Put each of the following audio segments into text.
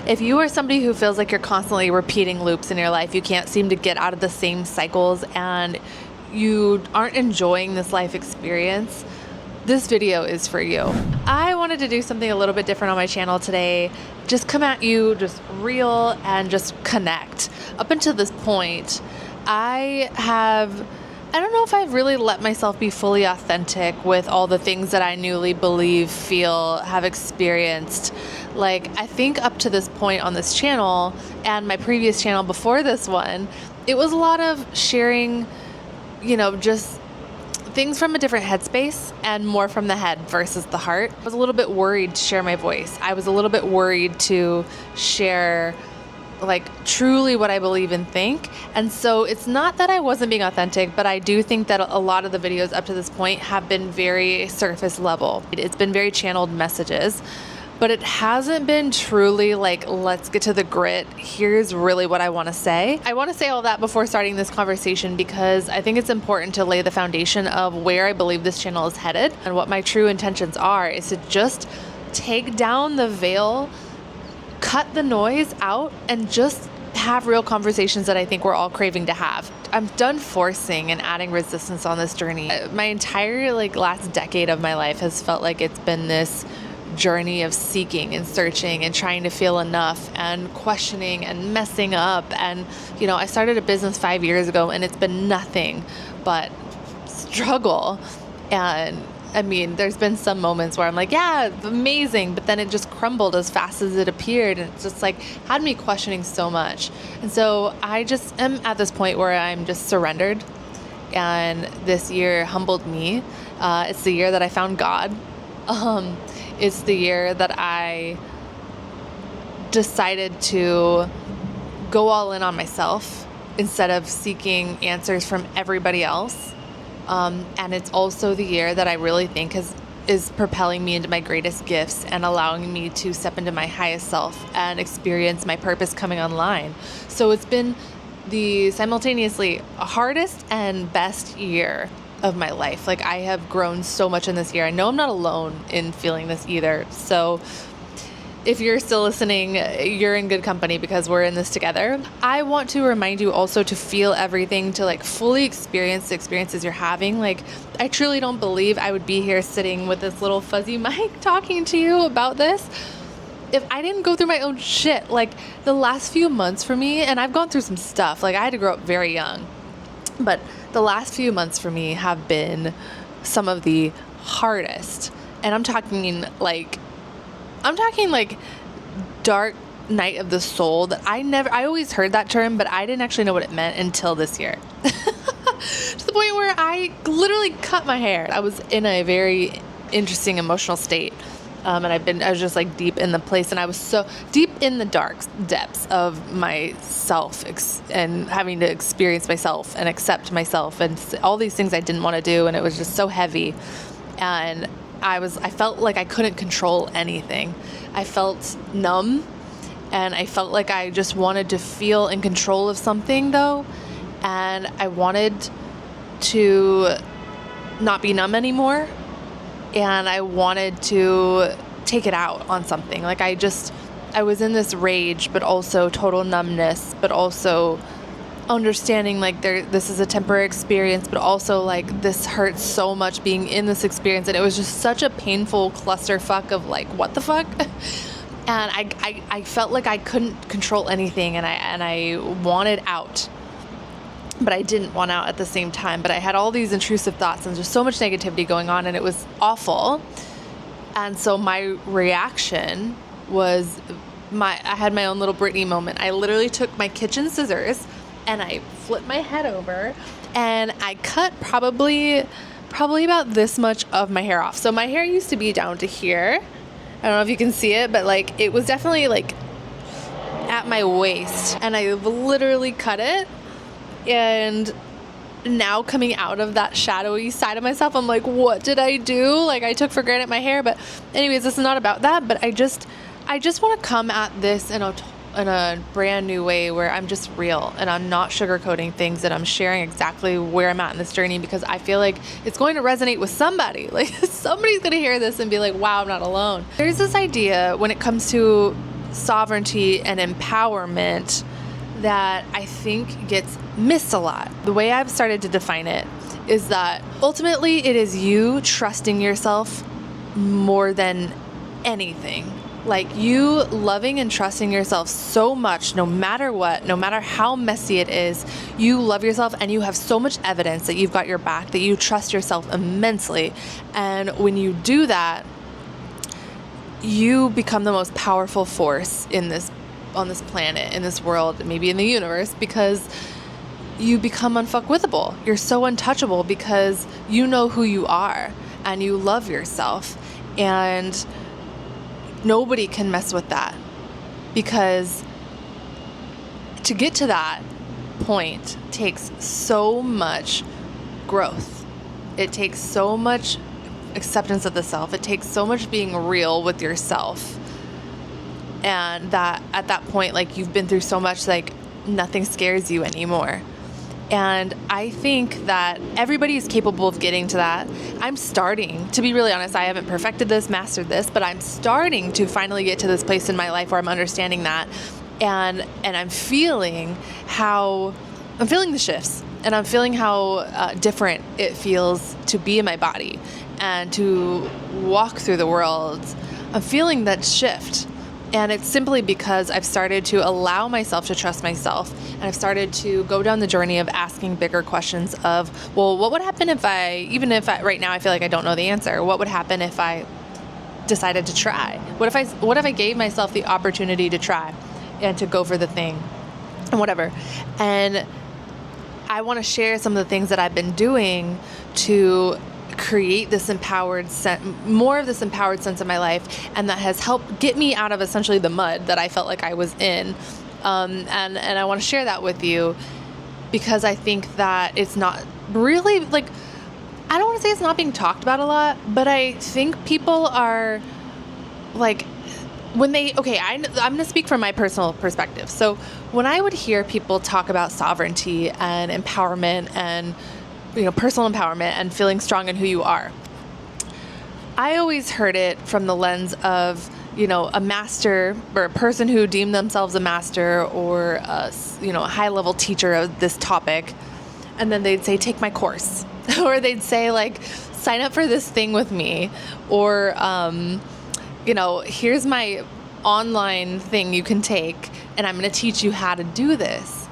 If you are somebody who feels like you're constantly repeating loops in your life, you can't seem to get out of the same cycles, and you aren't enjoying this life experience, this video is for you. I wanted to do something a little bit different on my channel today. Just come at you, just real, and just connect. Up until this point, I don't know if I've really let myself be fully authentic with all the things that I newly believe, feel, have experienced. Like, I think up to this point on this channel and my previous channel before this one, it was a lot of sharing, just things from a different headspace and more from the head versus the heart. I was a little bit worried to share my voice. I was a little bit worried to share truly what I believe and think. And so it's not that I wasn't being authentic, but I do think that a lot of the videos up to this point have been very surface level. It's been very channeled messages, but it hasn't been truly let's get to the grit. Here's really what I want to say. I want to say all that before starting this conversation because I think it's important to lay the foundation of where I believe this channel is headed, and what my true intentions are is to just take down the veil, cut the noise out, and just have real conversations that I think we're all craving to have. I'm done forcing and adding resistance on this journey. My entire last decade of my life has felt like it's been this journey of seeking and searching and trying to feel enough and questioning and messing up. And, I started a business 5 years ago, and it's been nothing but struggle. And there's been some moments where I'm like, yeah, amazing. But then it just crumbled as fast as it appeared. And it's just had me questioning so much. And so I just am at this point where I'm just surrendered. And this year humbled me. It's the year that I found God. It's the year that I decided to go all in on myself instead of seeking answers from everybody else. And it's also the year that I really think is propelling me into my greatest gifts and allowing me to step into my highest self and experience my purpose coming online. So it's been the simultaneously hardest and best year of my life. I have grown so much in this year. I know I'm not alone in feeling this either. So if you're still listening, you're in good company because we're in this together. I want to remind you also to feel everything, to fully experience the experiences you're having. I truly don't believe I would be here sitting with this little fuzzy mic talking to you about this if I didn't go through my own shit. The last few months for me, and I've gone through some stuff. I had to grow up very young, but the last few months for me have been some of the hardest. And I'm talking dark night of the soul that I always heard that term, but I didn't actually know what it meant until this year. To the point where I literally cut my hair. I was in a very interesting emotional state. And I was just deep in the place, and I was so deep in the dark depths of myself and having to experience myself and accept myself and all these things I didn't want to do. And it was just so heavy. And I felt like I couldn't control anything. I felt numb, and I felt like I just wanted to feel in control of something though. And I wanted to not be numb anymore. And I wanted to take it out on something. I was in this rage, but also total numbness, but also understanding this is a temporary experience, but also this hurts so much being in this experience. And it was just such a painful clusterfuck of what the fuck? And I felt like I couldn't control anything, and I wanted out. But I didn't want out at the same time. But I had all these intrusive thoughts and just so much negativity going on, and it was awful. And so my reaction was I had my own little Britney moment. I literally took my kitchen scissors and I flipped my head over, and I cut probably about this much of my hair off. So my hair used to be down to here. I don't know if you can see it, but it was definitely at my waist, and I literally cut it. And now coming out of that shadowy side of myself, I'm like, what did I do? I took for granted my hair. But anyways, this is not about that. But I just want to come at this in a brand new way where I'm just real and I'm not sugarcoating things, and I'm sharing exactly where I'm at in this journey, because I feel like it's going to resonate with somebody. Somebody's going to hear this and be like, wow, I'm not alone. There's this idea when it comes to sovereignty and empowerment that I think gets missed a lot. The way I've started to define it is that ultimately it is you trusting yourself more than anything. Like you loving and trusting yourself so much, no matter what, no matter how messy it is, you love yourself and you have so much evidence that you've got your back, that you trust yourself immensely. And when you do that, you become the most powerful force on this planet, in this world, maybe in the universe, because you become unfuckwithable. You're so untouchable because you know who you are and you love yourself. And nobody can mess with that, because to get to that point takes so much growth. It takes so much acceptance of the self. It takes so much being real with yourself. And that at that point, like you've been through so much, like nothing scares you anymore. And I think that everybody is capable of getting to that. I'm starting, to be really honest, I haven't perfected this, mastered this, but I'm starting to finally get to this place in my life where I'm understanding that. And I'm feeling the shifts, and I'm feeling how different it feels to be in my body and to walk through the world. I'm feeling that shift. And it's simply because I've started to allow myself to trust myself. And I've started to go down the journey of asking bigger questions of, well, what would happen if right now I feel like I don't know the answer? What would happen if I decided to try? What if I gave myself the opportunity to try and to go for the thing and whatever? And I want to share some of the things that I've been doing to create this more of this empowered sense of my life, and that has helped get me out of essentially the mud that I felt like I was in. And I want to share that with you, because I think that it's not really, like, I don't want to say it's not being talked about a lot, but I think people are like, I'm going to speak from my personal perspective. So when I would hear people talk about sovereignty and empowerment and personal empowerment and feeling strong in who you are, I always heard it from the lens of, a master or a person who deemed themselves a master or a high-level teacher of this topic. And then they'd say, take my course. Or they'd say, like, sign up for this thing with me. Or, here's my online thing you can take, and I'm going to teach you how to do this.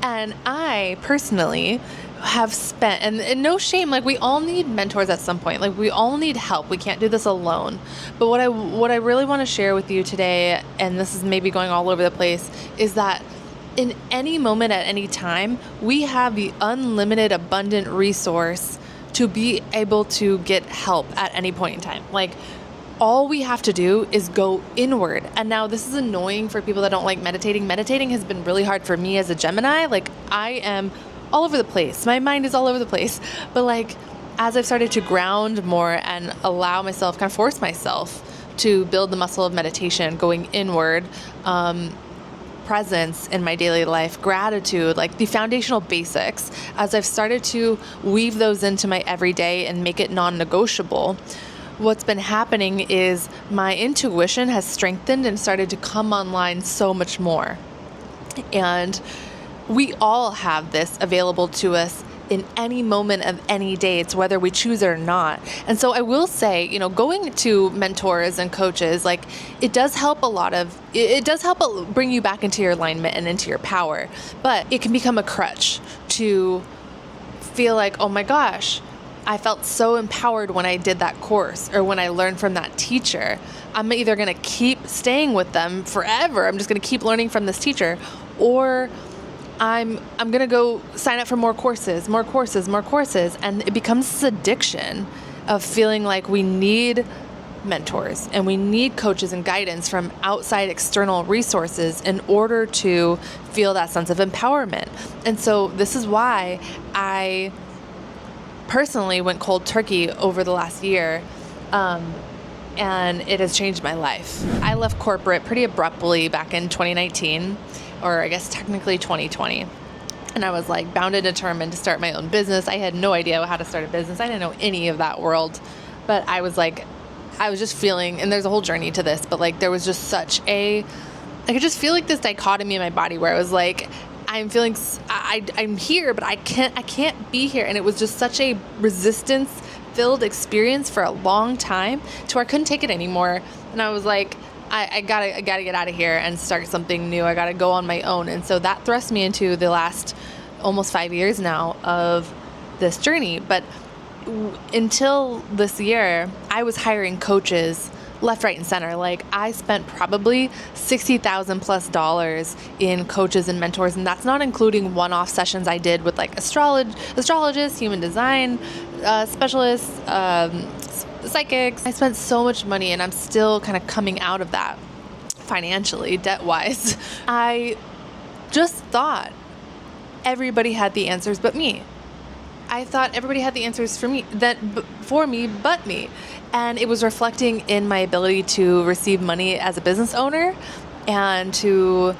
And I personally have spent, and no shame, like we all need mentors at some point. Like we all need help. We can't do this alone. But what I really want to share with you today, and this is maybe going all over the place, is that in any moment at any time, we have the unlimited abundant resource to be able to get help at any point in time. Like all we have to do is go inward. And now this is annoying for people that don't like meditating. Meditating has been really hard for me as a Gemini. Like I am all over the place. My mind is all over the place. But like, as I've started to ground more and allow myself, kind of force myself to build the muscle of meditation, going inward, presence in my daily life, gratitude, like the foundational basics, as I've started to weave those into my everyday and make it non-negotiable, what's been happening is my intuition has strengthened and started to come online so much more. And we all have this available to us in any moment of any day. It's whether we choose it or not. And so I will say, going to mentors and coaches, like it does help bring you back into your alignment and into your power, but it can become a crutch to feel like, oh my gosh, I felt so empowered when I did that course or when I learned from that teacher. I'm either going to keep staying with them forever. I'm just going to keep learning from this teacher, or I'm going to go sign up for more courses. And it becomes this addiction of feeling like we need mentors and we need coaches and guidance from outside external resources in order to feel that sense of empowerment. And so this is why I personally went cold turkey over the last year. And it has changed my life. I left corporate pretty abruptly back in 2019. Or I guess technically 2020. And I was like bound and determined to start my own business. I had no idea how to start a business. I didn't know any of that world. But I was just feeling, and there's a whole journey to this, but like there was just such a I could just feel like this dichotomy in my body where I was like, I'm feeling, I'm here, but I can't be here. And it was just such a resistance filled experience for a long time to where I couldn't take it anymore. And I was like, I gotta get out of here and start something new. I gotta go on my own. And so that thrust me into the last almost 5 years now of this journey. But until this year, I was hiring coaches left, right, and center. Like, I spent probably $60,000+ in coaches and mentors, and that's not including one-off sessions I did with like astrologists, human design specialists, psychics. I spent so much money, and I'm still kind of coming out of that financially, debt-wise. I just thought everybody had the answers but me. I thought everybody had the answers for me, but me. And it was reflecting in my ability to receive money as a business owner and to,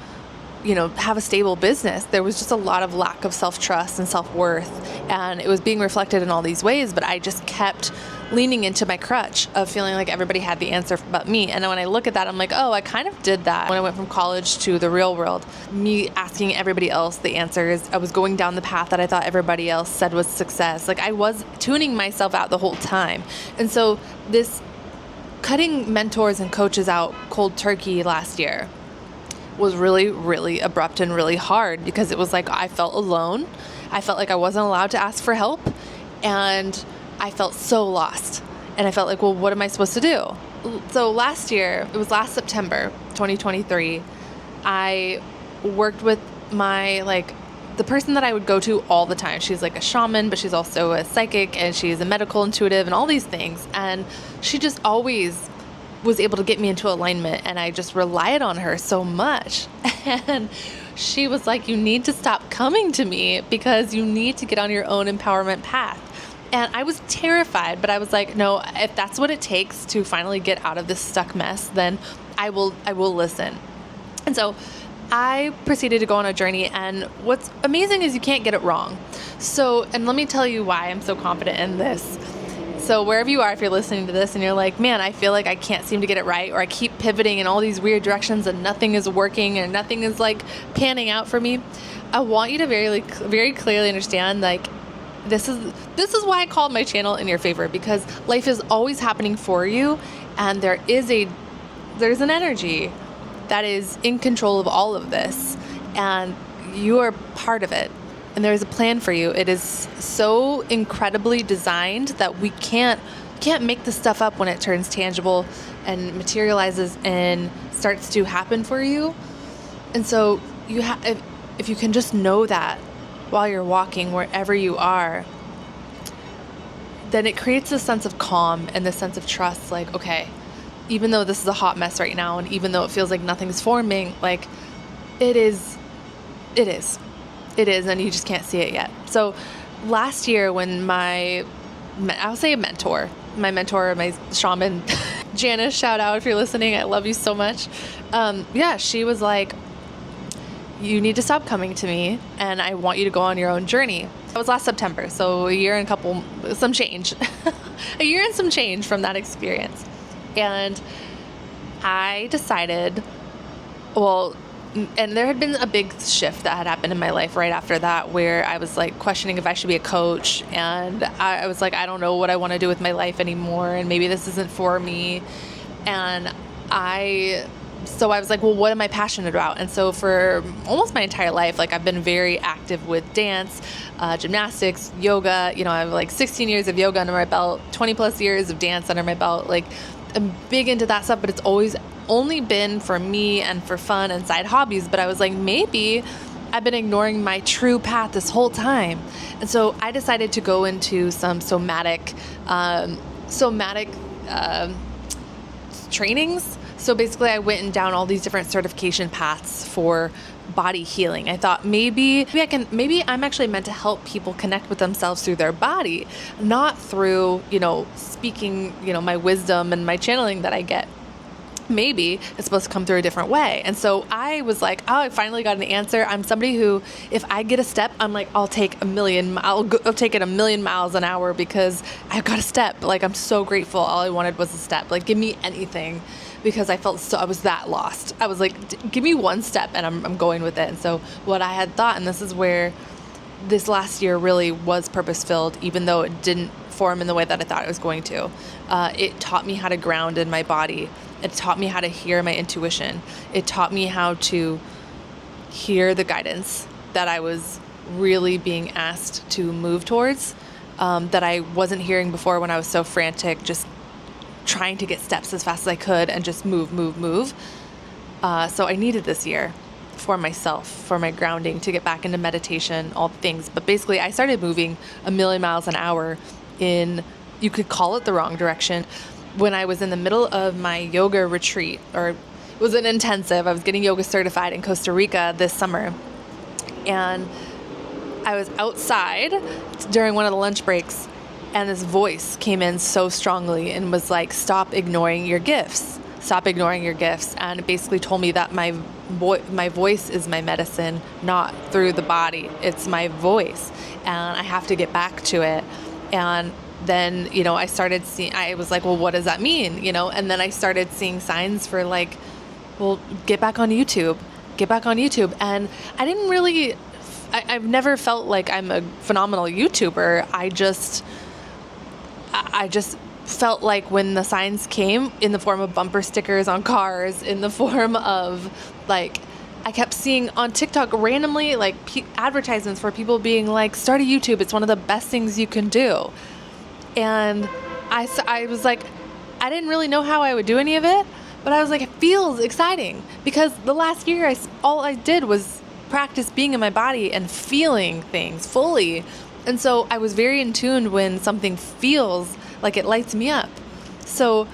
have a stable business. There was just a lot of lack of self-trust and self-worth, and it was being reflected in all these ways, but I just kept leaning into my crutch of feeling like everybody had the answer but me. And then when I look at that, I'm like, oh, I kind of did that when I went from college to the real world. Me asking everybody else the answers. I was going down the path that I thought everybody else said was success. Like, I was tuning myself out the whole time. And so this cutting mentors and coaches out cold turkey last year was really, really abrupt and really hard, because it was like I felt alone. I felt like I wasn't allowed to ask for help, and I felt so lost. And I felt like, well, what am I supposed to do? So last year, it was last September, 2023, I worked with the person that I would go to all the time. She's like a shaman, but she's also a psychic, and she's a medical intuitive and all these things. And she just always was able to get me into alignment, and I just relied on her so much. And she was like, you need to stop coming to me because you need to get on your own empowerment path. And I was terrified, but I was like, no, if that's what it takes to finally get out of this stuck mess, then I will listen. And so I proceeded to go on a journey, and what's amazing is you can't get it wrong. So, and let me tell you why I'm so confident in this. So wherever you are, if you're listening to this and you're like, man, I feel like I can't seem to get it right, or I keep pivoting in all these weird directions and nothing is working and nothing is like panning out for me, I want you to very clearly understand, like, this is why I called my channel In Your Favor, because life is always happening for you, and there's an energy that is in control of all of this, and you are part of it. And there is a plan for you. It is so incredibly designed that we can't make this stuff up when it turns tangible and materializes and starts to happen for you. And so if you can just know that while you're walking wherever you are, then it creates a sense of calm and this sense of trust. Like, okay, even though this is a hot mess right now, and even though it feels like nothing's forming, like it is, and you just can't see it yet. So last year when I'll say a mentor, my shaman, Janice, shout out if you're listening. I love you so much. She was like, you need to stop coming to me, and I want you to go on your own journey. That was last September, so a year and some change from that experience. And I decided, and there had been a big shift that had happened in my life right after that, where I was like questioning if I should be a coach, and I was like, I don't know what I want to do with my life anymore, and maybe this isn't for me. And so I was like, well, what am I passionate about? And so for almost my entire life, like, I've been very active with dance, gymnastics, yoga. I have like 16 years of yoga under my belt, 20 plus years of dance under my belt. Like, I'm big into that stuff, but it's always only been for me and for fun and side hobbies. But I was like, maybe I've been ignoring my true path this whole time. And so I decided to go into some somatic trainings. So basically I went down all these different certification paths for body healing. I thought maybe I'm actually meant to help people connect with themselves through their body, not through, speaking, my wisdom and my channeling that I get. Maybe it's supposed to come through a different way. And so I was like, oh, I finally got an answer. I'm somebody who, if I get a step, I'm like, I'll take it 1,000,000 miles an hour because I've got a step. Like, I'm so grateful. All I wanted was a step. Like, give me anything. because I was that lost. I was like, give me one step and I'm going with it. And so what I had thought, and this is where this last year really was purpose-filled, even though it didn't form in the way that I thought it was going to. It taught me how to ground in my body. It taught me how to hear my intuition. It taught me how to hear the guidance that I was really being asked to move towards, that I wasn't hearing before when I was so frantic, just trying to get steps as fast as I could and just move. So I needed this year for myself, for my grounding, to get back into meditation, all the things. But basically, I started moving a million miles an hour in, you could call it the wrong direction, when I was in the middle of my yoga retreat, or it was an intensive. I was getting yoga certified in Costa Rica this summer. And I was outside during one of the lunch breaks, and this voice came in so strongly and was like, stop ignoring your gifts. Stop ignoring your gifts. And it basically told me that my voice is my medicine, not through the body. It's my voice, and I have to get back to it. And then, I started seeing, I was like, well, what does that mean? And then I started seeing signs for like, well, get back on YouTube. And I didn't really, I've never felt like I'm a phenomenal YouTuber. I just felt like when the signs came in the form of bumper stickers on cars, in the form of like, I kept seeing on TikTok randomly like advertisements for people being like, start a YouTube. It's one of the best things you can do. And I was like, I didn't really know how I would do any of it, but I was like, it feels exciting, because the last year all I did was practice being in my body and feeling things fully. And so I was very in tune when something feels like it lights me up. So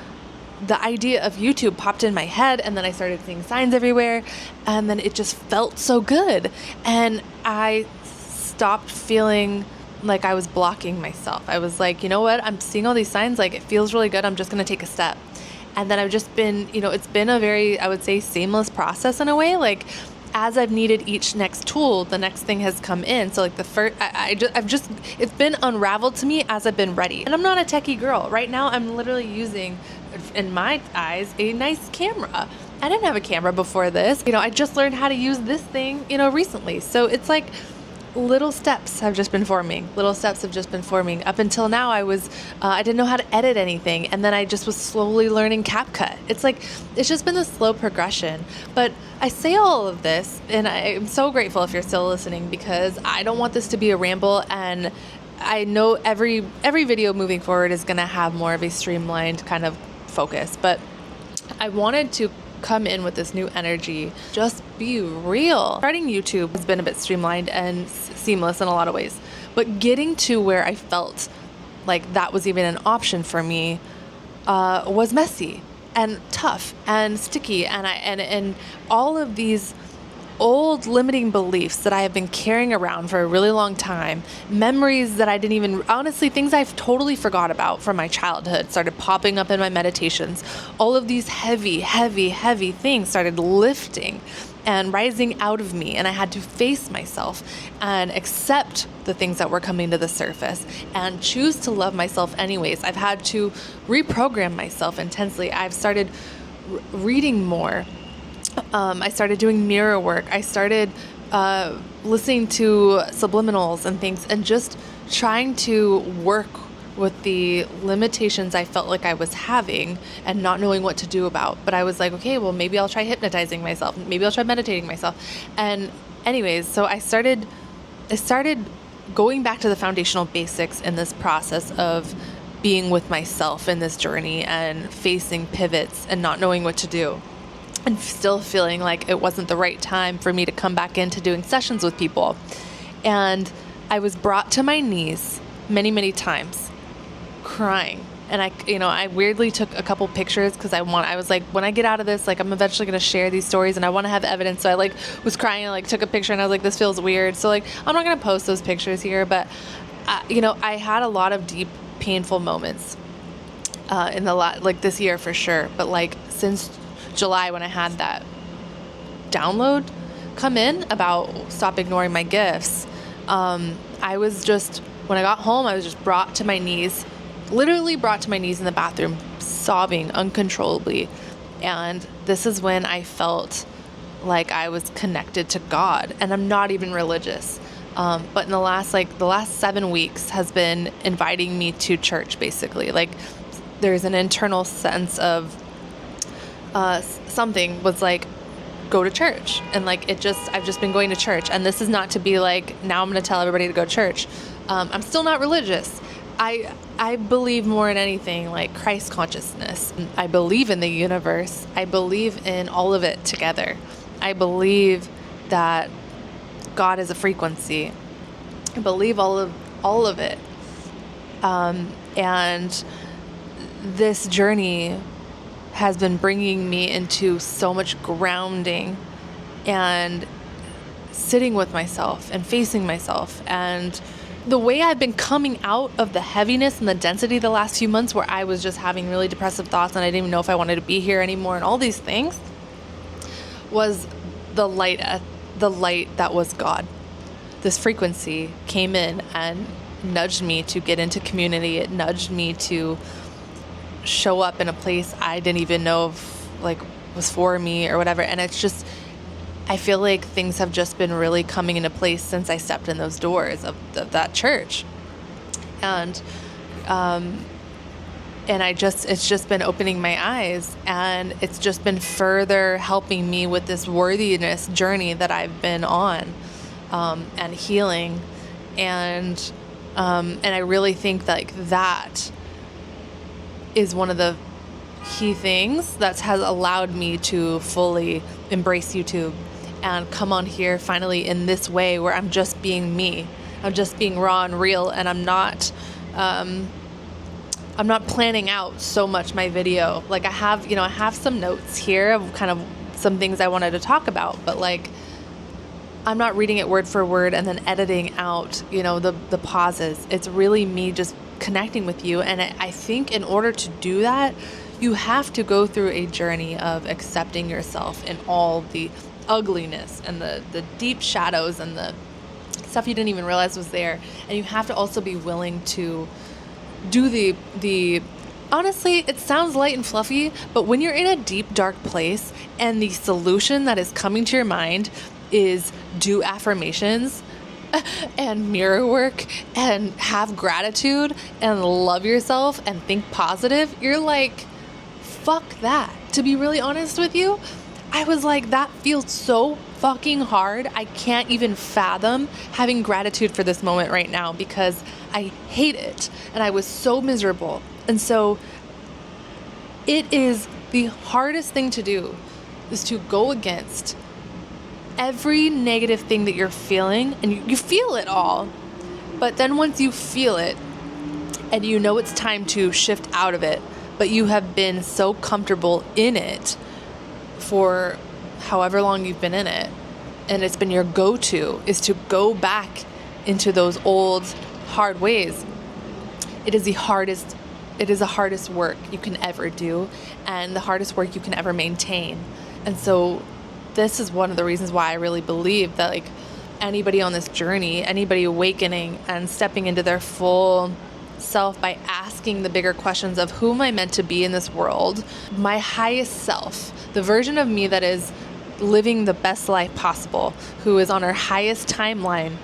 the idea of YouTube popped in my head, and then I started seeing signs everywhere, and then it just felt so good. And I stopped feeling like I was blocking myself. I was like, you know what? I'm seeing all these signs, like it feels really good. I'm just going to take a step. And then I've just been, it's been a very, I would say, seamless process in a way. Like, as I've needed each next tool, the next thing has come in. So like the first, it's been unraveled to me as I've been ready. And I'm not a techie girl. Right now, I'm literally using, in my eyes, a nice camera. I didn't have a camera before this. I just learned how to use this thing, recently. So it's like little steps have just been forming. Up until now, I didn't know how to edit anything. And then I just was slowly learning CapCut. It's just been a slow progression. But I say all of this, and I'm so grateful if you're still listening, because I don't want this to be a ramble. And I know every video moving forward is going to have more of a streamlined kind of focus. But I wanted to come in with this new energy, just be real. Starting YouTube has been a bit streamlined and seamless in a lot of ways, but getting to where I felt like that was even an option for me was messy and tough and sticky, and all of these old limiting beliefs that I have been carrying around for a really long time, memories that I didn't even, honestly, things I've totally forgot about from my childhood started popping up in my meditations. All of these heavy things started lifting and rising out of me, and I had to face myself and accept the things that were coming to the surface and choose to love myself anyways. I've had to reprogram myself intensely. I've started reading more. I started doing mirror work. I started listening to subliminals and things, and just trying to work with the limitations I felt like I was having and not knowing what to do about. But I was like, okay, well, maybe I'll try hypnotizing myself. Maybe I'll try meditating myself. And anyways, so I started going back to the foundational basics in this process of being with myself in this journey and facing pivots and not knowing what to do. And still feeling like it wasn't the right time for me to come back into doing sessions with people. And I was brought to my knees many times, crying. And I weirdly took a couple pictures because I was like, when I get out of this, like, I'm eventually going to share these stories and I want to have evidence. So I was crying and took a picture, and I was like, this feels weird. So I'm not going to post those pictures here, but I had a lot of deep, painful moments in this year for sure. But since July, when I had that download come in about stop ignoring my gifts, I was just, when I got home, I was just brought to my knees, literally brought to my knees in the bathroom, sobbing uncontrollably. And this is when I felt like I was connected to God, and I'm not even religious. But in the last 7 weeks has been inviting me to church, basically. Like, there's an internal sense of something was like, go to church. And like, I've just been going to church. And this is not to be like, now I'm going to tell everybody to go to church. I'm still not religious. I believe more in anything like Christ consciousness. I believe in the universe. I believe in all of it together. I believe that God is a frequency. I believe all of it. And this journey has been bringing me into so much grounding and sitting with myself and facing myself. And the way I've been coming out of the heaviness and the density the last few months, where I was just having really depressive thoughts and I didn't even know if I wanted to be here anymore and all these things, was the light that was God. This frequency came in and nudged me to get into community. It nudged me to show up in a place I didn't even know if like was for me or whatever. And it's just, I feel like things have just been really coming into place since I stepped in those doors of that church. And it's just been opening my eyes, and it's just been further helping me with this worthiness journey that I've been on, and healing. And I really think that is one of the key things that has allowed me to fully embrace YouTube and come on here finally in this way, where I'm just being me. I'm just being raw and real, and I'm not planning out so much my video. Like, I have some notes here of kind of some things I wanted to talk about, but like, I'm not reading it word for word and then editing out, the pauses. It's really me just connecting with you. And I think in order to do that, you have to go through a journey of accepting yourself in all the ugliness and the deep shadows and the stuff you didn't even realize was there. And you have to also be willing to do the honestly, it sounds light and fluffy, but when you're in a deep, dark place and the solution that is coming to your mind is do affirmations and mirror work and have gratitude and love yourself and think positive, you're like, fuck that. To be really honest with you, I was like, that feels so fucking hard. I can't even fathom having gratitude for this moment right now, because I hate it and I was so miserable. And so it is the hardest thing to do, is to go against every negative thing that you're feeling, and you feel it all. But then once you feel it and you know it's time to shift out of it, but you have been so comfortable in it for however long you've been in it, and it's been your go-to, is to go back into those old hard ways. It is the hardest work you can ever do, and the hardest work you can ever maintain. And so this is one of the reasons why I really believe that, like, anybody on this journey, anybody awakening and stepping into their full self by asking the bigger questions of who am I meant to be in this world, my highest self, the version of me that is living the best life possible, who is on her highest timeline.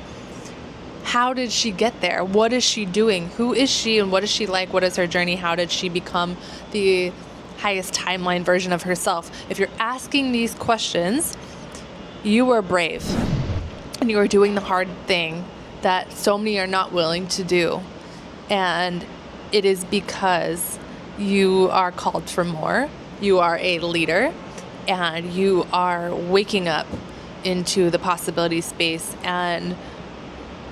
How did she get there? What is she doing? Who is she and what is she like? What is her journey? How did she become the highest timeline version of herself? If you're asking these questions, you are brave, and you are doing the hard thing that so many are not willing to do. And it is because you are called for more. You are a leader, and you are waking up into the possibility space and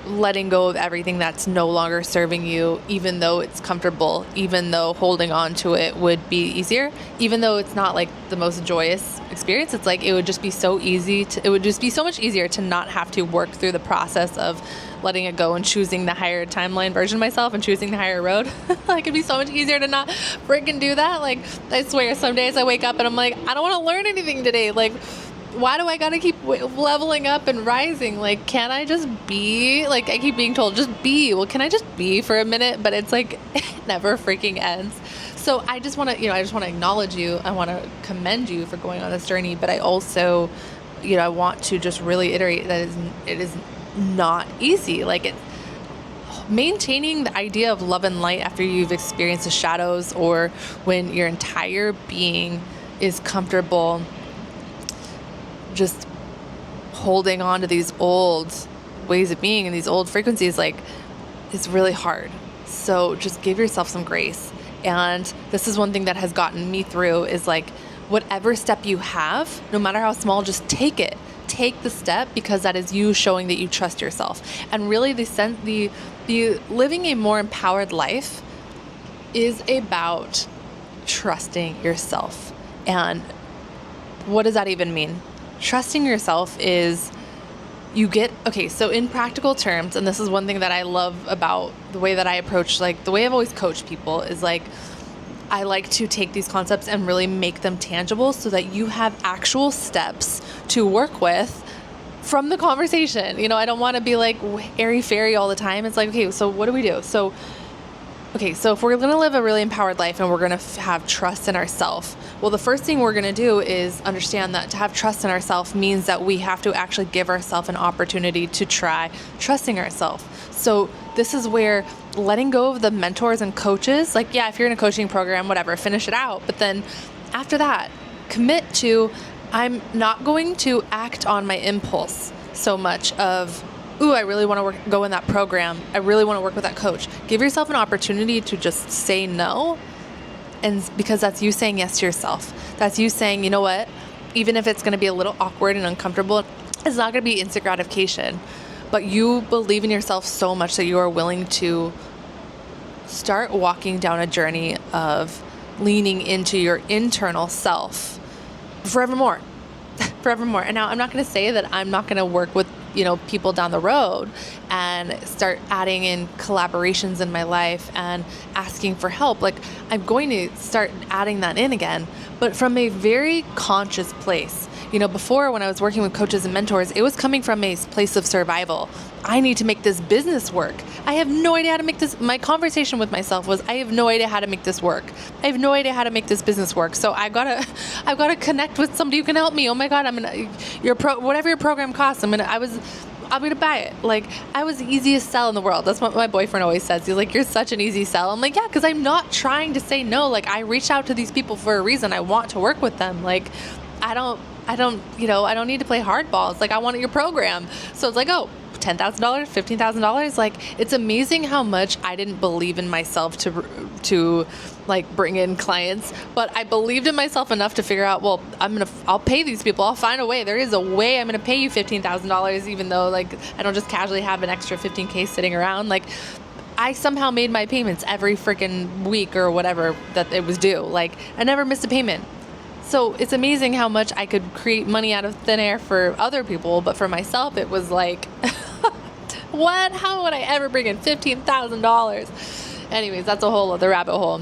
letting go of everything that's no longer serving you, even though it's comfortable, even though holding on to it would be easier, even though it's not like the most joyous experience. It's like, it would just be so much easier to not have to work through the process of letting it go and choosing the higher timeline version of myself and choosing the higher road. Like, it'd be so much easier to not freaking do that. Like, I swear, some days I wake up and I'm like, I don't want to learn anything today. Like, why do I gotta keep leveling up and rising? Like, can't I just be? Like, I keep being told, just be. Well, can I just be for a minute? But it's like, it never freaking ends. So I just want to, I just want to acknowledge you. I want to commend you for going on this journey. But I also, I want to just really iterate that it is not easy. Like, it's maintaining the idea of love and light after you've experienced the shadows, or when your entire being is comfortable just holding on to these old ways of being and these old frequencies, like, it's really hard. So just give yourself some grace. And this is one thing that has gotten me through, is like, whatever step you have, no matter how small, just take it. Take the step, because that is you showing that you trust yourself. And really the living a more empowered life is about trusting yourself. And what does that even mean? Trusting yourself is so in practical terms, and this is one thing that I love about the way that I approach, like the way I've always coached people, is like, I like to take these concepts and really make them tangible so that you have actual steps to work with from the conversation. I don't want to be like airy-fairy all the time. It's like, okay, so what do we do? So if we're going to live a really empowered life and we're going to have trust in ourselves, well, the first thing we're going to do is understand that to have trust in ourselves means that we have to actually give ourselves an opportunity to try trusting ourselves. So this is where letting go of the mentors and coaches, like, yeah, if you're in a coaching program, whatever, finish it out. But then after that, commit to, I'm not going to act on my impulse so much of, ooh, I really want to go in that program. I really want to work with that coach. Give yourself an opportunity to just say no. And because that's you saying yes to yourself. That's you saying, you know what, even if it's going to be a little awkward and uncomfortable, it's not going to be instant gratification. But you believe in yourself so much that you are willing to start walking down a journey of leaning into your internal self forevermore. Forevermore. And now I'm not going to say that I'm not going to work with people down the road and start adding in collaborations in my life and asking for help. Like, I'm going to start adding that in again, but from a very conscious place. Before, when I was working with coaches and mentors, it was coming from a place of survival. I need to make this business work. I have no idea how to make this. My conversation with myself was, I have no idea how to make this work. I have no idea how to make this business work. So I've got to connect with somebody who can help me. Oh my God, whatever your program costs, I'm gonna buy it. Like, I was the easiest sell in the world. That's what my boyfriend always says. He's like, you're such an easy sell. I'm like, yeah, because I'm not trying to say no. Like, I reached out to these people for a reason. I want to work with them. Like, I don't need to play hardball. It's like, I want your program. So it's like, oh, $10,000, $15,000. Like, it's amazing how much I didn't believe in myself to like bring in clients, but I believed in myself enough to figure out, well, I'll pay these people. I'll find a way. There is a way I'm going to pay you $15,000, even though, like, I don't just casually have an extra 15K sitting around. Like, I somehow made my payments every freaking week or whatever that it was due. Like, I never missed a payment. So it's amazing how much I could create money out of thin air for other people, but for myself, it was like, what? How would I ever bring in $15,000? Anyways, that's a whole other rabbit hole.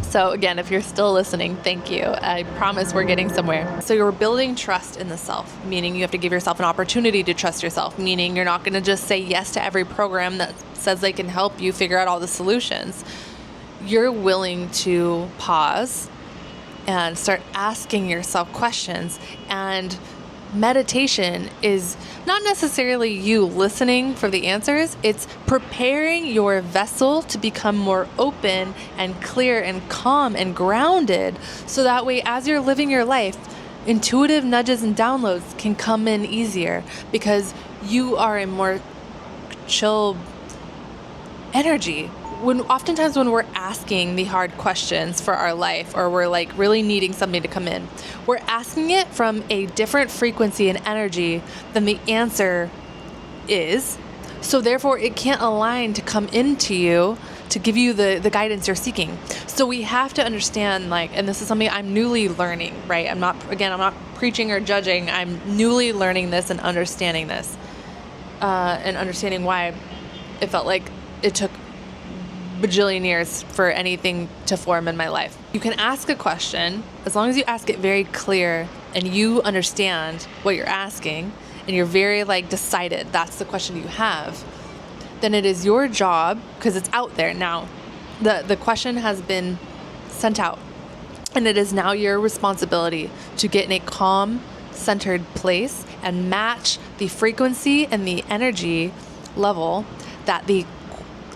So again, if you're still listening, thank you. I promise we're getting somewhere. So you're building trust in the self, meaning you have to give yourself an opportunity to trust yourself, meaning you're not going to just say yes to every program that says they can help you figure out all the solutions. You're willing to pause and start asking yourself questions. And meditation is not necessarily you listening for the answers. It's preparing your vessel to become more open and clear and calm and grounded. So that way, as you're living your life, intuitive nudges and downloads can come in easier because you are in more chill energy. Oftentimes when we're asking the hard questions for our life, or we're like really needing something to come in, we're asking it from a different frequency and energy than the answer is. So therefore it can't align to come into you to give you the guidance you're seeking. So we have to understand, like, and this is something I'm newly learning, right? I'm not preaching or judging. I'm newly learning this and understanding this, and understanding why it felt like it took bajillion years for anything to form in my life. You can ask a question as long as you ask it very clear and you understand what you're asking, and you're very like decided that's the question you have, then it is your job, because it's out there now. The question has been sent out, and it is now your responsibility to get in a calm, centered place and match the frequency and the energy level that the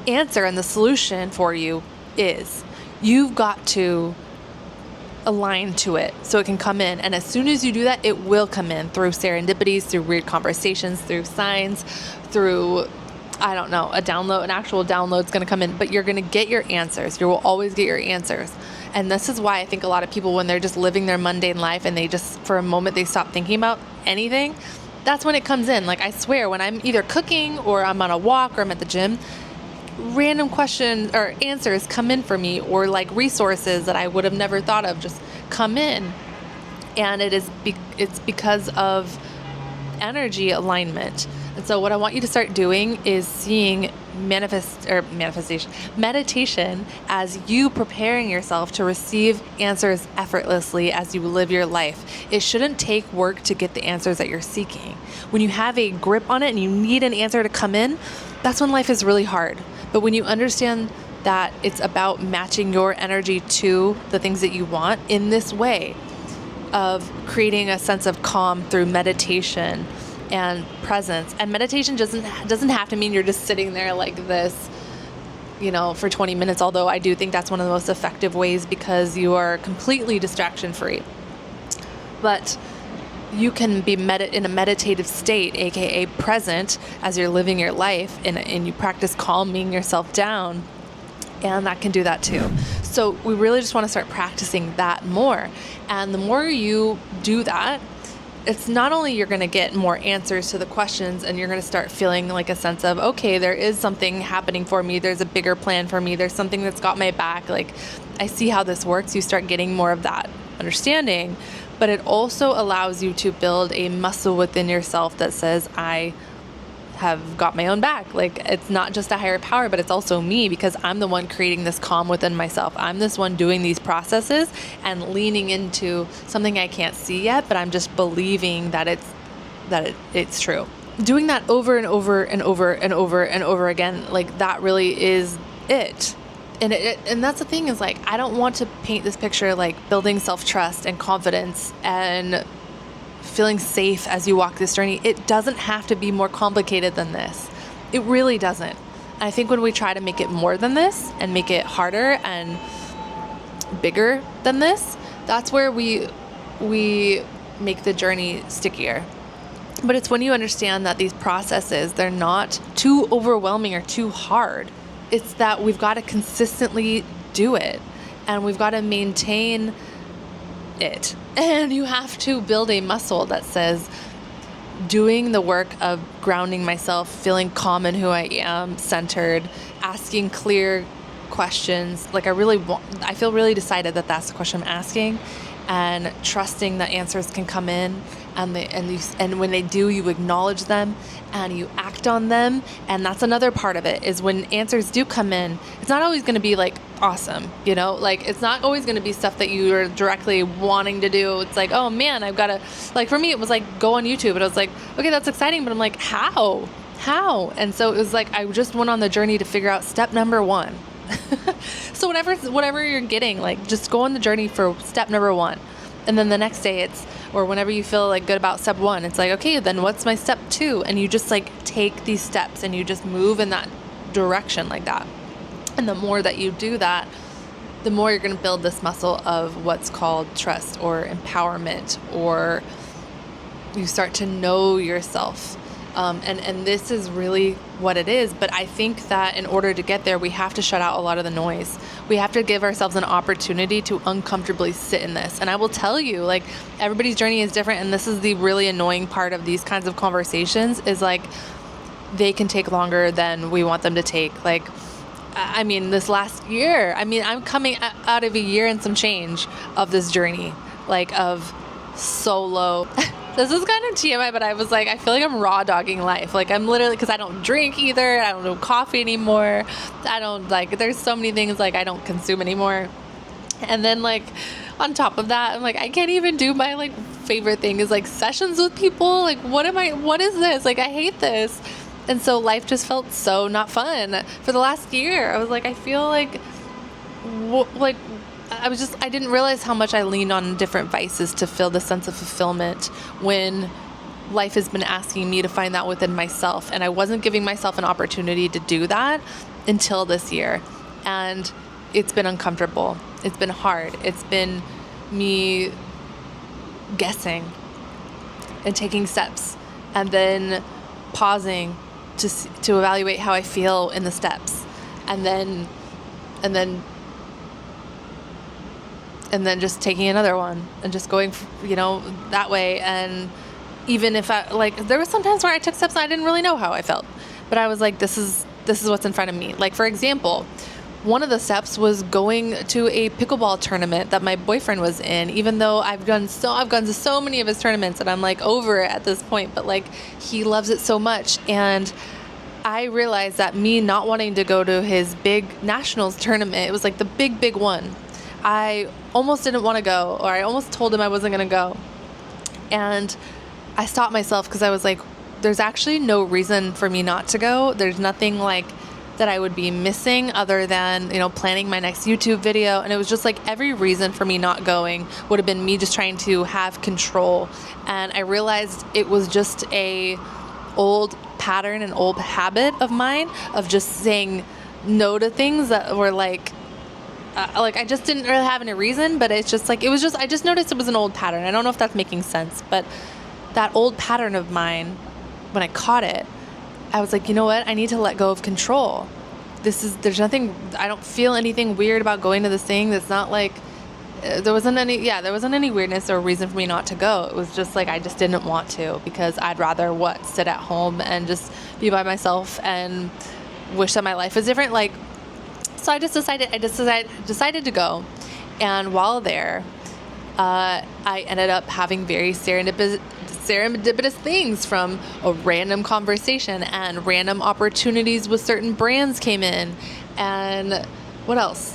answer and the solution for you is. You've got to align to it so it can come in. And as soon as you do that, it will come in through serendipities, through weird conversations, through signs, through, I don't know, an actual download's going to come in, but you're going to get your answers. You will always get your answers. And this is why I think a lot of people, when they're just living their mundane life and they just, for a moment, they stop thinking about anything, that's when it comes in. Like, I swear, when I'm either cooking or I'm on a walk or I'm at the gym, random questions or answers come in for me, or like resources that I would have never thought of just come in. And it's because of energy alignment. And so what I want you to start doing is seeing meditation as you preparing yourself to receive answers effortlessly as you live your life. It shouldn't take work to get the answers that you're seeking. When you have a grip on it and you need an answer to come in, that's when life is really hard. But when you understand that it's about matching your energy to the things that you want in this way of creating a sense of calm through meditation and presence. And meditation doesn't have to mean you're just sitting there like this, for 20 minutes, although I do think that's one of the most effective ways because you are completely distraction free. But you can be in a meditative state, aka present, as you're living your life, and you practice calming yourself down, and that can do that too. So we really just want to start practicing that more. And the more you do that, it's not only you're going to get more answers to the questions, and you're going to start feeling like a sense of, okay, there is something happening for me. There's a bigger plan for me. There's something that's got my back. Like, I see how this works. You start getting more of that understanding, but it also allows you to build a muscle within yourself that says, I have got my own back. Like, it's not just a higher power, but it's also me, because I'm the one creating this calm within myself. I'm this one doing these processes and leaning into something I can't see yet, but I'm just believing that it's true. Doing that over and over and over and over and over again, like, that really is it. And that's the thing, is like, I don't want to paint this picture like building self-trust and confidence and feeling safe as you walk this journey. It doesn't have to be more complicated than this. It really doesn't. And I think when we try to make it more than this and make it harder and bigger than this, that's where we make the journey stickier. But it's when you understand that these processes, they're not too overwhelming or too hard. It's that we've got to consistently do it, and we've got to maintain it. And you have to build a muscle that says, doing the work of grounding myself, feeling calm in who I am, centered, asking clear questions. Like, I feel really decided that that's the question I'm asking, and trusting that answers can come in, and when they do, you acknowledge them and you act on them. And that's another part of it, is when answers do come in, it's not always going to be like awesome, like, it's not always going to be stuff that you are directly wanting to do. It's like, oh man, I've got to, like, for me, it was like, go on YouTube, and I was like, okay, that's exciting, but I'm like, how? And so it was like, I just went on the journey to figure out step number 1. So whatever you're getting, like, just go on the journey for step number 1. And then the next day or whenever you feel like good about step 1, it's like, okay, then what's my step 2? And you just like take these steps and you just move in that direction like that. And the more that you do that, the more you're going to build this muscle of what's called trust or empowerment, or you start to know yourself. And this is really what it is. But I think that in order to get there, we have to shut out a lot of the noise. We have to give ourselves an opportunity to uncomfortably sit in this. And I will tell you, like, everybody's journey is different. And this is the really annoying part of these kinds of conversations, is like, they can take longer than we want them to take. Like, I mean, this last year, I'm coming out of a year and some change of this journey, like, of solo. This is kind of TMI, but I was like, I feel like I'm raw dogging life. Like, I'm literally, because I don't drink either. I don't do coffee anymore. There's so many things, like, I don't consume anymore. And then, like, on top of that, I'm like, I can't even do my, like, favorite thing is like sessions with people. Like, what is this? Like, I hate this. And so life just felt so not fun for the last year. I was like, I feel like I didn't realize how much I leaned on different vices to feel the sense of fulfillment when life has been asking me to find that within myself. And I wasn't giving myself an opportunity to do that until this year. And it's been uncomfortable. It's been hard. It's been me guessing and taking steps and then pausing to evaluate how I feel in the steps, and then just taking another one and just going, that way. And even if there was some times where I took steps and I didn't really know how I felt, but I was like, this is what's in front of me. Like, for example, one of the steps was going to a pickleball tournament that my boyfriend was in, even though I've gone to so many of his tournaments and I'm like over it at this point, but like he loves it so much. And I realized that me not wanting to go to his big nationals tournament, it was like the big one, I almost didn't want to go, or I almost told him I wasn't going to go. And I stopped myself because I was like, there's actually no reason for me not to go. There's nothing like that I would be missing other than, planning my next YouTube video. And it was just like every reason for me not going would have been me just trying to have control. And I realized it was just a old pattern, an old habit of mine of just saying no to things that were like I just didn't really have any reason, but it's just like, I just noticed it was an old pattern. I don't know if that's making sense, but that old pattern of mine, when I caught it, I was like, you know what? I need to let go of control. There's nothing, I don't feel anything weird about going to this thing. That's not like, there wasn't any weirdness or reason for me not to go. It was just like, I just didn't want to, because I'd rather sit at home and just be by myself and wish that my life was different. Like, so I decided to go. And while there, I ended up having very serendipitous things, from a random conversation and random opportunities with certain brands came in. And what else?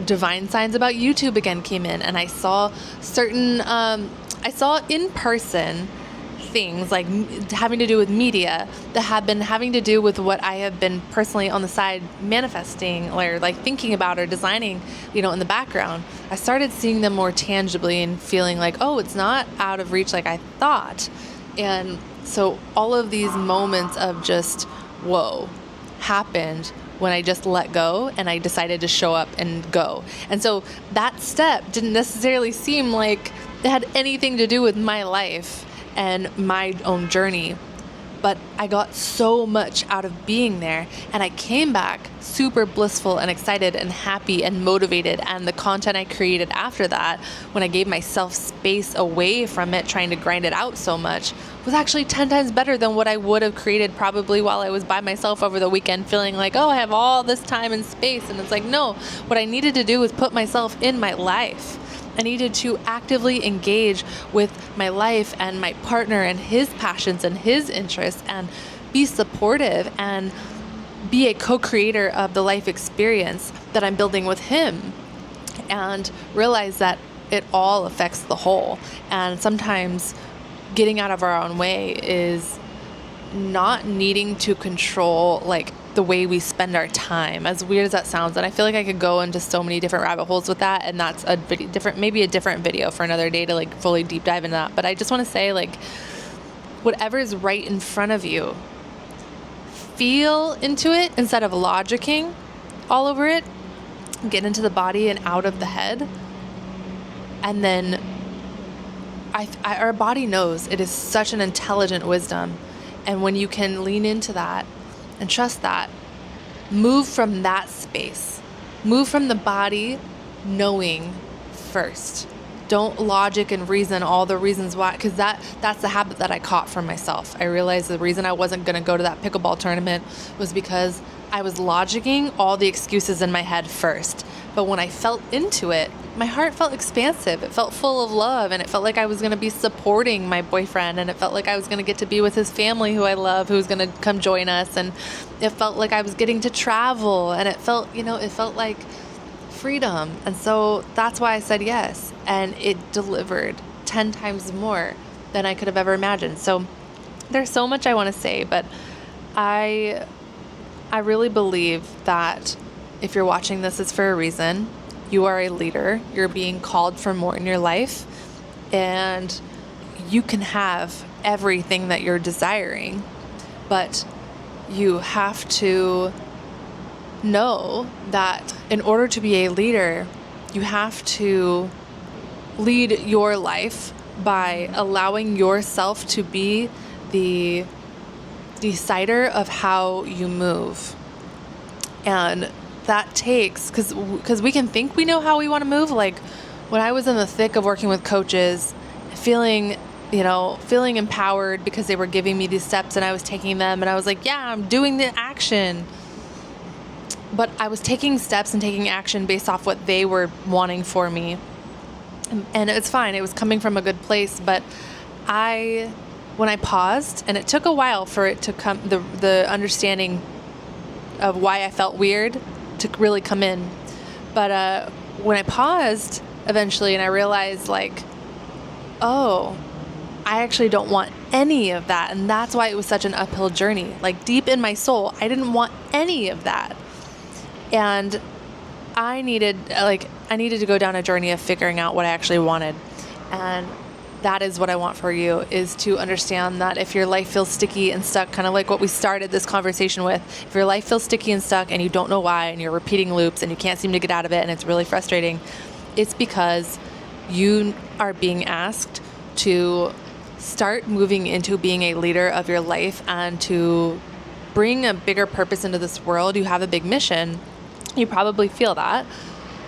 Divine signs about YouTube again came in, and I saw certain, I saw in person things like having to do with media that have been having to do with what I have been personally on the side manifesting or like thinking about or designing, in the background. I started seeing them more tangibly and feeling like, oh, it's not out of reach like I thought. And so all of these moments of just, whoa, happened when I just let go and I decided to show up and go. And so that step didn't necessarily seem like it had anything to do with my life and my own journey, but I got so much out of being there, and I came back super blissful and excited and happy and motivated. And the content I created after that, when I gave myself space away from it, trying to grind it out so much, was actually 10 times better than what I would have created probably while I was by myself over the weekend, feeling like, oh, I have all this time and space. And it's like, no, what I needed to do was put myself in my life. I needed to actively engage with my life and my partner and his passions and his interests, and be supportive and be a co-creator of the life experience that I'm building with him, and realize that it all affects the whole. And sometimes getting out of our own way is not needing to control like the way we spend our time, as weird as that sounds. And I feel like I could go into so many different rabbit holes with that, and that's maybe a different video for another day to like fully deep dive into that. But I just want to say, like, whatever is right in front of you, feel into it instead of logicking all over it. Get into the body and out of the head. And then our body knows. It is such an intelligent wisdom. And when you can lean into that and trust that, move from that space, move from the body knowing first. Don't logic and reason all the reasons why, because that's the habit that I caught from myself. I realized the reason I wasn't going to go to that pickleball tournament was because I was logicking all the excuses in my head first. But when I felt into it, my heart felt expansive. It felt full of love, and it felt like I was going to be supporting my boyfriend, and it felt like I was going to get to be with his family who I love, who's going to come join us, and it felt like I was getting to travel, and it felt like freedom. And so that's why I said yes, and it delivered. 10 times more than I could have ever imagined. So there's so much I want to say, but I really believe that if you're watching this, it's for a reason. You are a leader. You're being called for more in your life, and you can have everything that you're desiring, but you have to know that in order to be a leader, you have to lead your life by allowing yourself to be the decider of how you move. And that takes, because we can think we know how we want to move. Like when I was in the thick of working with coaches, feeling empowered because they were giving me these steps and I was taking them, and I was like, yeah, I'm doing the action. But I was taking steps and taking action based off what they were wanting for me. And it's fine. It was coming from a good place. But when I paused, and it took a while for it to come, the understanding of why I felt weird to really come in. But when I paused eventually, and I realized like, oh, I actually don't want any of that. And that's why it was such an uphill journey. Like deep in my soul, I didn't want any of that. And I needed to go down a journey of figuring out what I actually wanted. And that is what I want for you, is to understand that if your life feels sticky and stuck, kind of like what we started this conversation with, if your life feels sticky and stuck and you don't know why, and you're repeating loops and you can't seem to get out of it and it's really frustrating, it's because you are being asked to start moving into being a leader of your life and to bring a bigger purpose into this world. You have a big mission. You probably feel that.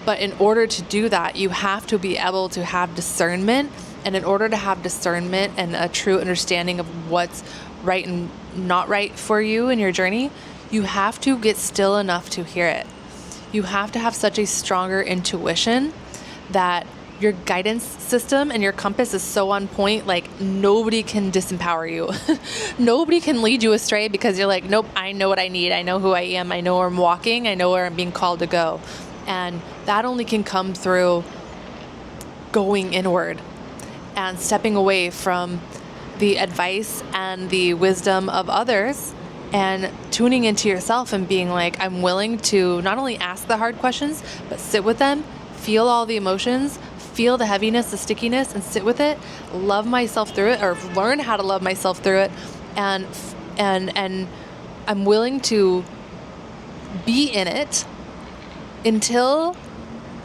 But in order to do that, you have to be able to have discernment. And in order to have discernment and a true understanding of what's right and not right for you in your journey, you have to get still enough to hear it. You have to have such a stronger intuition that your guidance system and your compass is so on point, like nobody can disempower you. Nobody can lead you astray because you're like, nope, I know what I need. I know who I am. I know where I'm walking. I know where I'm being called to go. And that only can come through going inward and stepping away from the advice and the wisdom of others and tuning into yourself and being like, I'm willing to not only ask the hard questions, but sit with them, feel all the emotions, feel the heaviness, the stickiness, and sit with it, love myself through it, or learn how to love myself through it. And I'm willing to be in it until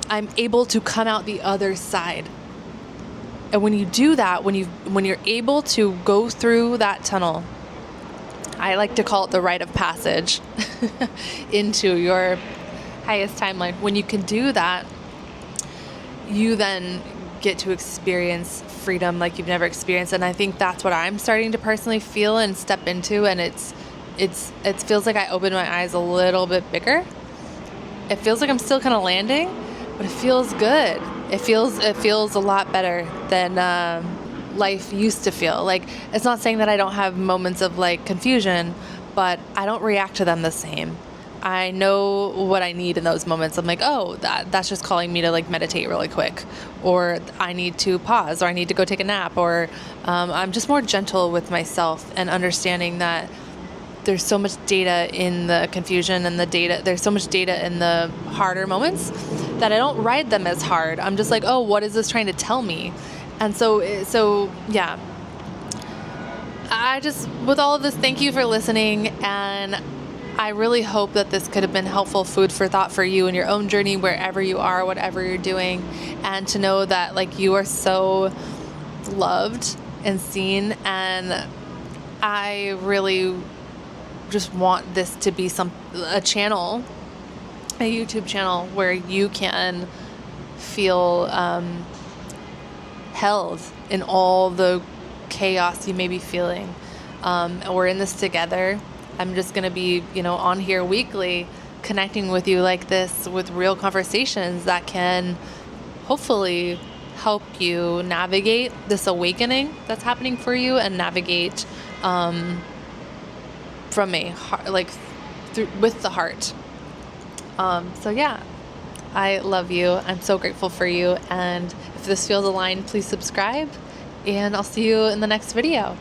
I'm able to come out the other side. And when you do that, when you're able to go through that tunnel, I like to call it the rite of passage into your highest timeline. When you can do that, you then get to experience freedom like you've never experienced. And I think that's what I'm starting to personally feel and step into. And it feels like I opened my eyes a little bit bigger. It feels like I'm still kind of landing, but it feels good. It feels a lot better than life used to feel. Like, it's not saying that I don't have moments of like confusion, but I don't react to them the same. I know what I need in those moments. I'm like, oh, that's just calling me to like meditate really quick, or I need to pause, or I need to go take a nap, or I'm just more gentle with myself and understanding that there's so much data in the confusion and there's so much data in the harder moments that I don't ride them as hard. I'm just like, oh, what is this trying to tell me? And so yeah, with all of this, thank you for listening. And I really hope that this could have been helpful food for thought for you in your own journey, wherever you are, whatever you're doing, and to know that like you are so loved and seen. And I really just want this to be a channel, a YouTube channel where you can feel held in all the chaos you may be feeling. We're in this together. I'm just going to be, on here weekly, connecting with you like this with real conversations that can hopefully help you navigate this awakening that's happening for you, and navigate from a heart, with the heart. So yeah, I love you. I'm so grateful for you. And if this feels aligned, please subscribe. and I'll see you in the next video.